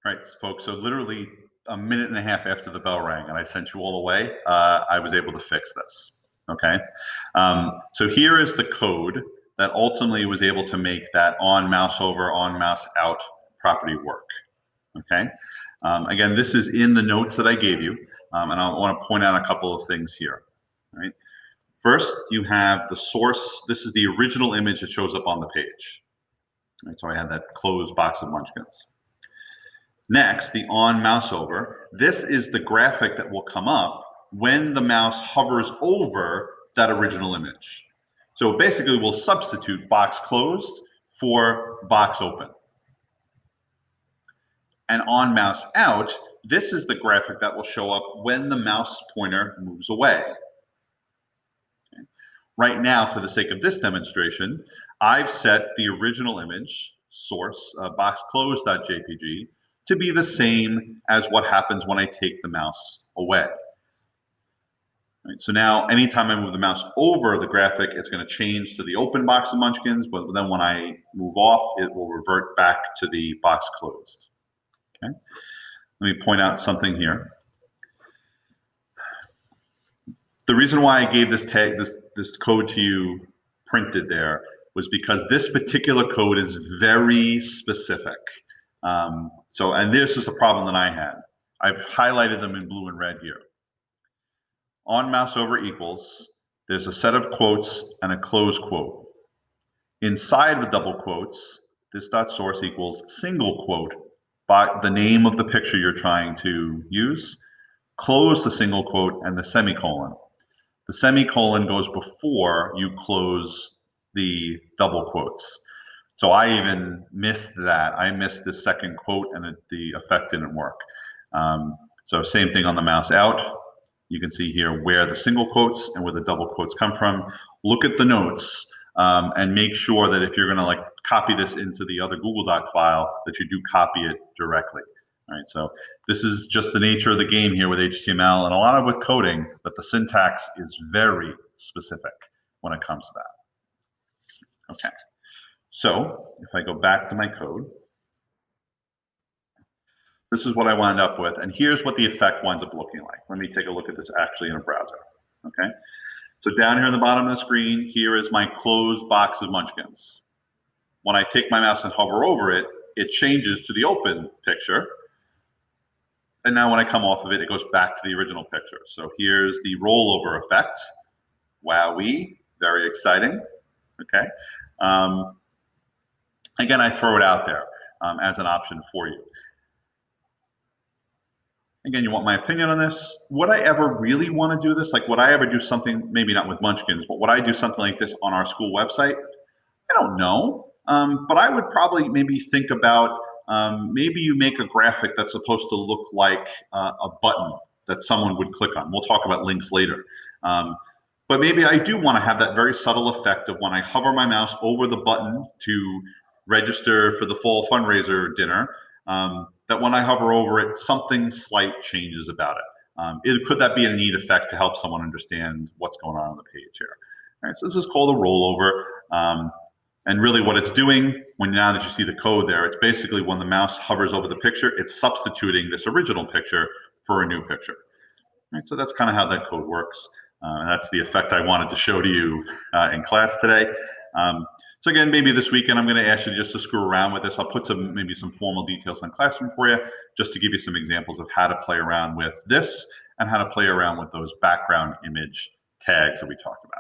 Right, folks. So literally a minute and a half after the bell rang and I sent you all away, I was able to fix this. Okay. So here is the code that ultimately was able to make that on mouse over, on mouse out property work. Okay. Again, this is in the notes that I gave you, and I want to point out a couple of things here. Right. First, you have the source. This is the original image that shows up on the page. Right, so I had that closed box of munchkins. Next, the on mouse over. This is the graphic that will come up when the mouse hovers over that original image. So basically, we'll substitute box closed for box open. And on mouse out, this is the graphic that will show up when the mouse pointer moves away. Okay. Right now, for the sake of this demonstration, I've set the original image, source, boxclosed.jpg, to be the same as what happens when I take the mouse away. Right, so now, anytime I move the mouse over the graphic, it's going to change to the open box of munchkins, but then when I move off, it will revert back to the box closed. Okay. Let me point out something here. The reason why I gave this tag, this code to you printed there, was because this particular code is very specific. And this is a problem that I had. I've highlighted them in blue and red here. On mouse over equals, there's a set of quotes and a close quote. Inside the double quotes, this dot source equals single quote by the name of the picture you're trying to use, close the single quote and the semicolon. The semicolon goes before you close the double quotes. So I even missed that. I missed the second quote and the effect didn't work. So same thing on the mouse out. You can see here where the single quotes and where the double quotes come from. Look at the notes and make sure that if you're going to copy this into the other Google Doc file, that you do copy it directly. All right, so this is just the nature of the game here with HTML and a lot of with coding, but the syntax is very specific when it comes to that. Okay, so if I go back to my code, this is what I wound up with, and here's what the effect winds up looking like. Let me take a look at this actually in a browser. Okay, so down here on the bottom of the screen, here is my closed box of munchkins. When I take my mouse and hover over it, it changes to the open picture. And now when I come off of it, it goes back to the original picture. So here's the rollover effect. Wowee, very exciting. Okay. Again, I throw it out there as an option for you. Again, you want my opinion on this? Would I ever really want to do this? Would I ever do something, maybe not with munchkins, but would I do something like this on our school website? I don't know. But I would probably maybe think about maybe you make a graphic that's supposed to look like a button that someone would click on. We'll talk about links later. But maybe I do want to have that very subtle effect of when I hover my mouse over the button to register for the fall fundraiser dinner, that when I hover over it, something slight changes about it. Could that be a neat effect to help someone understand what's going on the page here? All right, so this is called a rollover. And really what it's doing, now that you see the code there, it's basically when the mouse hovers over the picture, it's substituting this original picture for a new picture. Right, so that's kind of how that code works. And that's the effect I wanted to show to you in class today. So again, maybe this weekend I'm going to ask you just to screw around with this. I'll put maybe some formal details on Classroom for you, just to give you some examples of how to play around with this and how to play around with those background image tags that we talked about.